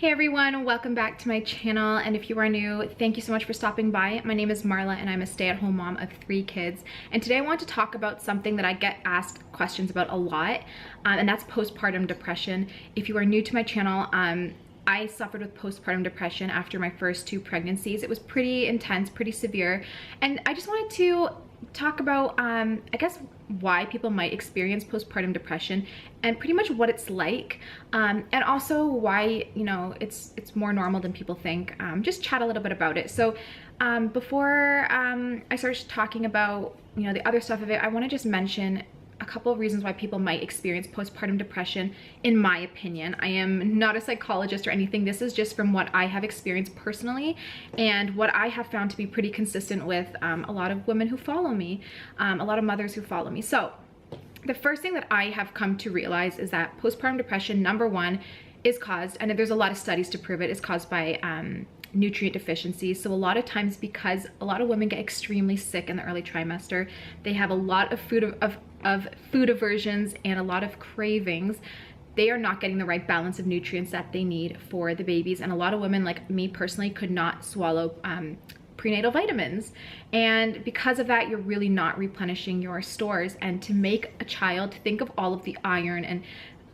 Hey everyone, welcome back to my channel, and if you are new, thank you so much for stopping by. My name is Marla and I'm a stay-at-home mom of 3 kids, and today I want to talk about something that I get asked questions about a lot, and that's postpartum depression. If you are new to my channel, I suffered with postpartum depression after my first 2 pregnancies. It was pretty intense, pretty severe, and I just wanted to talk about I guess why people might experience postpartum depression and pretty much what it's like, and also why, you know, it's more normal than people think. Just chat a little bit about it. So before I start talking about, you know, the other stuff of it, I want to just mention a couple of reasons why people might experience postpartum depression, in my opinion. I am not a psychologist or anything. This is just from what I have experienced personally and what I have found to be pretty consistent with a lot of women who follow me, a lot of mothers who follow me. So the first thing that I have come to realize is that postpartum depression, number one, is caused, and there's a lot of studies to prove it, is caused by nutrient deficiencies. So a lot of times, because a lot of women get extremely sick in the early trimester, they have a lot of food aversions and a lot of cravings. They are not getting the right balance of nutrients that they need for the babies, and a lot of women, like me personally, could not swallow prenatal vitamins, and because of that, you're really not replenishing your stores. And to make a child, think of all of the iron and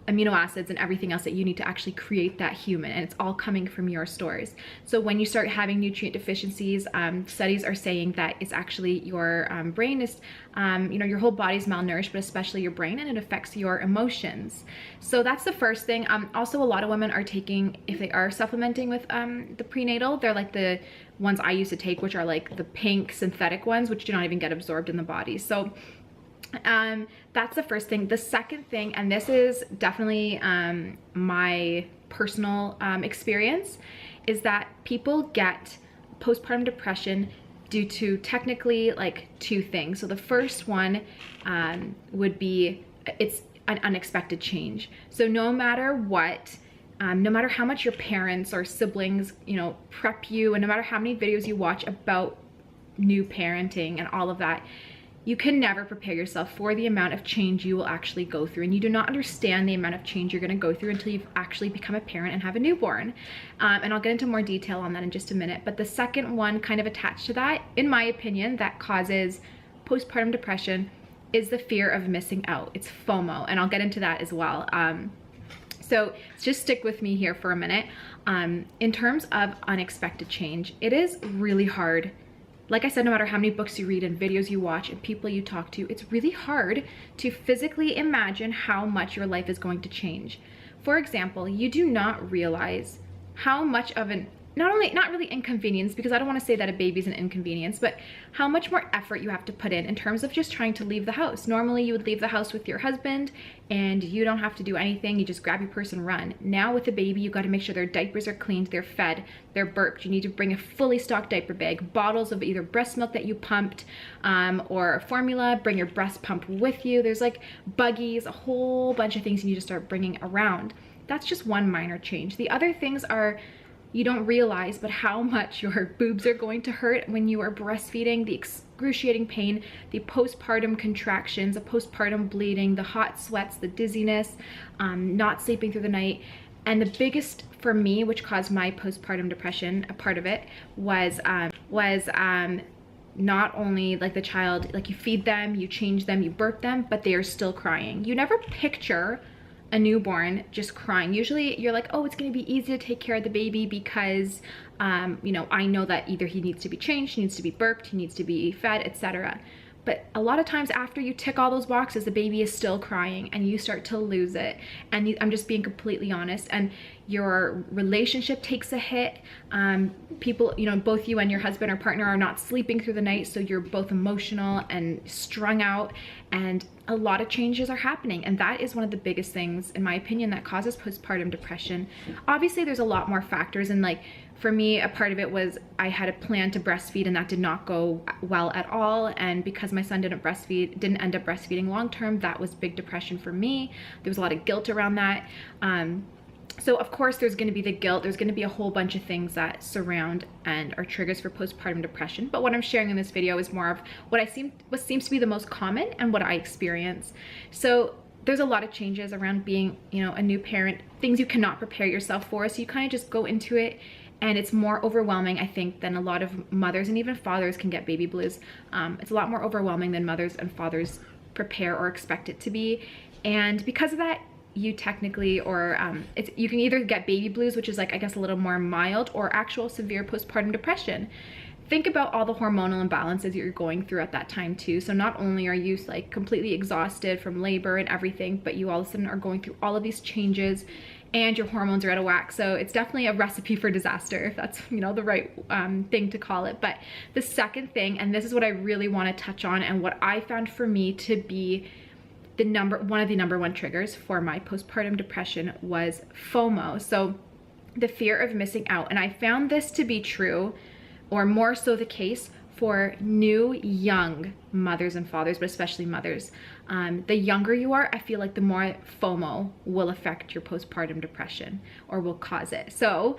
amino acids and everything else that you need to actually create that human, and it's all coming from your stores. So when you start having nutrient deficiencies, studies are saying that it's actually your brain is, you know, your whole body's malnourished, but especially your brain, and it affects your emotions. So that's the first thing. Also, a lot of women are taking, if they are supplementing with the prenatal, they're like the ones I used to take, which are like the pink synthetic ones, which do not even get absorbed in the body. So that's the first thing. The second thing, and this is definitely my personal experience, is that people get postpartum depression due to technically like 2 things. So the first one would be, it's an unexpected change. So no matter what, no matter how much your parents or siblings, you know, prep you, and no matter how many videos you watch about new parenting and all of that, you can never prepare yourself for the amount of change you will actually go through, and you do not understand the amount of change you're going to go through until you've actually become a parent and have a newborn. And I'll get into more detail on that in just a minute. But the second one, kind of attached to that, in my opinion, that causes postpartum depression is the fear of missing out. It's FOMO, and I'll get into that as well. So just stick with me here for a minute. In terms of unexpected change, it is really hard. Like I said, no matter how many books you read and videos you watch and people you talk to, it's really hard to physically imagine how much your life is going to change. For example, you do not realize how much of an, not really inconvenience, because I don't want to say that a baby's an inconvenience, but how much more effort you have to put in terms of just trying to leave the house. Normally you would leave the house with your husband and you don't have to do anything. You just grab your purse and run. Now with a baby, you got to make sure their diapers are cleaned, they're fed, they're burped. You need to bring a fully stocked diaper bag, bottles of either breast milk that you pumped or formula, bring your breast pump with you. There's like buggies, a whole bunch of things you need to start bringing around. That's just one minor change. The other things are, you don't realize, but how much your boobs are going to hurt when you are breastfeeding, the excruciating pain, the postpartum contractions, the postpartum bleeding, the hot sweats, the dizziness, not sleeping through the night. And the biggest for me, which caused my postpartum depression, a part of it was not only like the child, like you feed them, you change them, you burp them, but they are still crying. You never picture a newborn just crying. Usually you're like, oh, it's going to be easy to take care of the baby because you know, I know that either he needs to be changed, he needs to be burped, he needs to be fed, etc. But a lot of times after you tick all those boxes, the baby is still crying and you start to lose it. And I'm just being completely honest. And your relationship takes a hit. People, you know, both you and your husband or partner are not sleeping through the night, so you're both emotional and strung out, and a lot of changes are happening. And that is one of the biggest things, in my opinion, that causes postpartum depression. Obviously, there's a lot more factors, and like for me, a part of it was I had a plan to breastfeed and that did not go well at all. And because my son didn't end up breastfeeding long term, that was big depression for me. There was a lot of guilt around that. So of course there's going to be the guilt, there's going to be a whole bunch of things that surround and are triggers for postpartum depression. But what I'm sharing in this video is more of what seems to be the most common and what I experience. So there's a lot of changes around being, you know, a new parent, things you cannot prepare yourself for. So you kind of just go into it, and it's more overwhelming, I think, than a lot of mothers, and even fathers can get baby blues. It's a lot more overwhelming than mothers and fathers prepare or expect it to be. And because of that, you technically, or you can either get baby blues, which is like, I guess, a little more mild, or actual severe postpartum depression. Think about all the hormonal imbalances you're going through at that time too. So not only are you like completely exhausted from labor and everything, but you all of a sudden are going through all of these changes and your hormones are out of whack. So it's definitely a recipe for disaster, if that's, you know, the right thing to call it. But the second thing, and this is what I really want to touch on, and what I found for me to be one of the number one triggers for my postpartum depression, was FOMO. So the fear of missing out. And I found this to be true, or more so the case, for new young mothers and fathers, but especially mothers. The younger you are, I feel like the more FOMO will affect your postpartum depression, or will cause it. So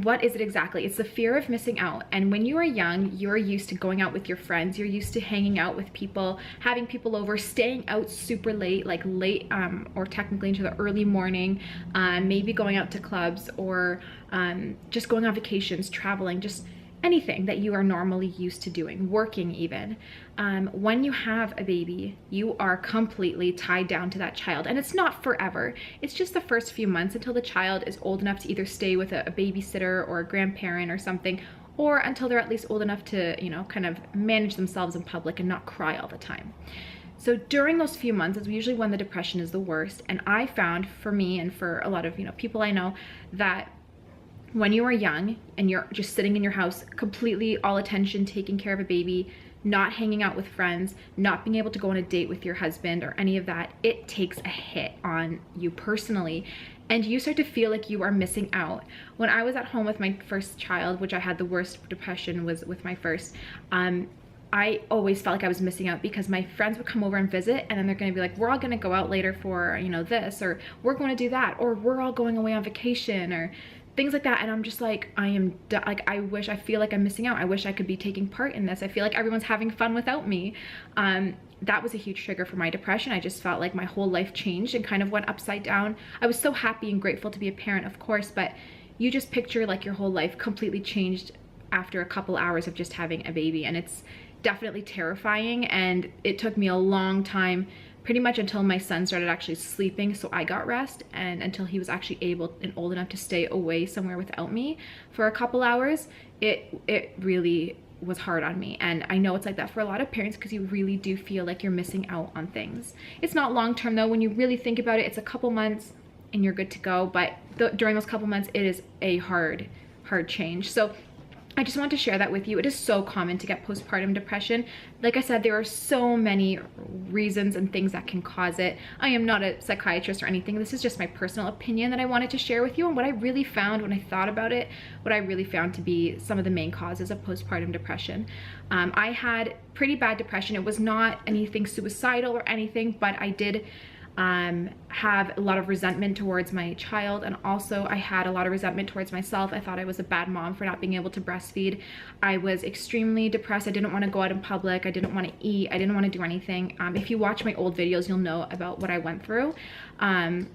what is it exactly? It's the fear of missing out. And when you are young, you're used to going out with your friends, you're used to hanging out with people, having people over, staying out super late, like late or technically into the early morning, maybe going out to clubs, or just going on vacations, traveling, just anything that you are normally used to doing, working even. When you have a baby, you are completely tied down to that child, and it's not forever. It's just the first few months until the child is old enough to either stay with a babysitter or a grandparent or something, or until they're at least old enough to, you know, kind of manage themselves in public and not cry all the time. So during those few months is usually when the depression is the worst. And I found, for me and for a lot of, you know, people I know, that when you are young and you're just sitting in your house, completely all attention, taking care of a baby, not hanging out with friends, not being able to go on a date with your husband or any of that, it takes a hit on you personally. And you start to feel like you are missing out. When I was at home with my first child, which I had the worst depression was with my first, I always felt like I was missing out, because my friends would come over and visit, and then they're gonna be like, we're all gonna go out later for, you know, this, or we're going to do that, or we're all going away on vacation, or things like that. And I'm just like, I feel like I'm missing out. I wish I could be taking part in this. I feel like everyone's having fun without me. That was a huge trigger for my depression. I just felt like my whole life changed and kind of went upside down. I was so happy and grateful to be a parent, of course, but you just picture like your whole life completely changed after a couple hours of just having a baby. And it's definitely terrifying. And it took me a long time, pretty much until my son started actually sleeping, so I got rest, and until he was actually able and old enough to stay away somewhere without me for a couple hours, it really was hard on me. And I know it's like that for a lot of parents, because you really do feel like you're missing out on things. It's not long term though. When you really think about it, it's a couple months and you're good to go. But during those couple months, it is a hard change. So I just want to share that with you. It is so common to get postpartum depression. Like I said, there are so many reasons and things that can cause it. I am not a psychiatrist or anything. This is just my personal opinion that I wanted to share with you, and what I really found when I thought about it, what I really found to be some of the main causes of postpartum depression. I had pretty bad depression. It was not anything suicidal or anything, but I did have a lot of resentment towards my child, and also I had a lot of resentment towards myself. I thought I was a bad mom for not being able to breastfeed. I was extremely depressed. I didn't want to go out in public. I didn't want to eat. I didn't want to do anything. If you watch my old videos, you'll know about what I went through. Some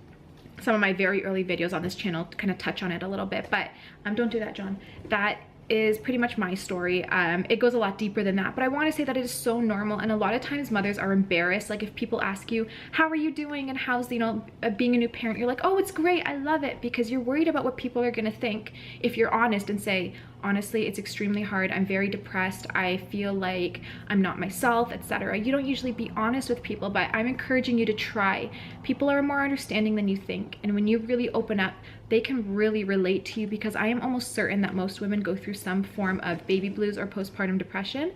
of my very early videos on this channel kind of touch on it a little bit, but don't do that, John. That is pretty much my story. It goes a lot deeper than that, but I want to say that it is so normal, and a lot of times mothers are embarrassed. Like if people ask you, how are you doing and how's, you know, being a new parent, you're like, oh, it's great, I love it, because you're worried about what people are gonna think. If you're honest and say, honestly, it's extremely hard, I'm very depressed, I feel like I'm not myself, etc. You don't usually be honest with people, but I'm encouraging you to try. People are more understanding than you think, and when you really open up, they can really relate to you, because I am almost certain that most women go through some form of baby blues or postpartum depression.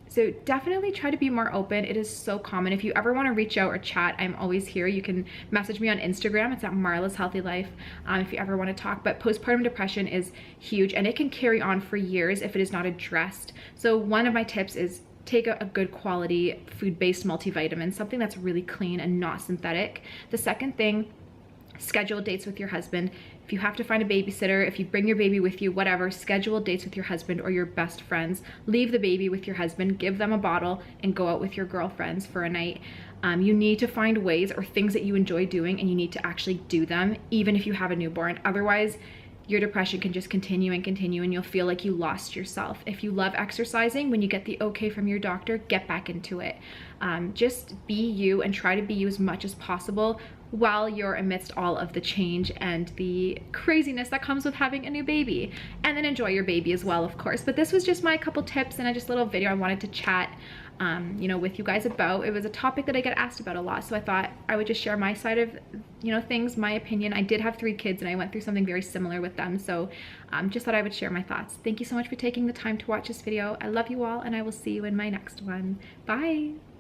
So definitely try to be more open. It is so common. If you ever want to reach out or chat, I'm always here. You can message me on Instagram. It's at Marla's Healthy Life if you ever want to talk. But postpartum depression is huge, and it can carry on for years if it is not addressed. So one of my tips is take a good quality food-based multivitamin, something that's really clean and not synthetic. The second thing, schedule dates with your husband. If you have to find a babysitter, if you bring your baby with you, whatever, schedule dates with your husband or your best friends. Leave the baby with your husband, give them a bottle, and go out with your girlfriends for a night. You need to find ways or things that you enjoy doing, and you need to actually do them, even if you have a newborn. Otherwise, your depression can just continue and continue, and you'll feel like you lost yourself. If you love exercising, when you get the okay from your doctor, get back into it. Just be you and try to be you as much as possible while you're amidst all of the change and the craziness that comes with having a new baby. And then enjoy your baby as well, of course. But this was just my couple tips and just a little video I wanted to chat with you guys about. It was a topic that I get asked about a lot, so I thought I would just share my side of things, my opinion. I did have 3 kids and I went through something very similar with them, so just thought I would share my thoughts. Thank you so much for taking the time to watch this video. I love you all, and I will see you in my next one. Bye.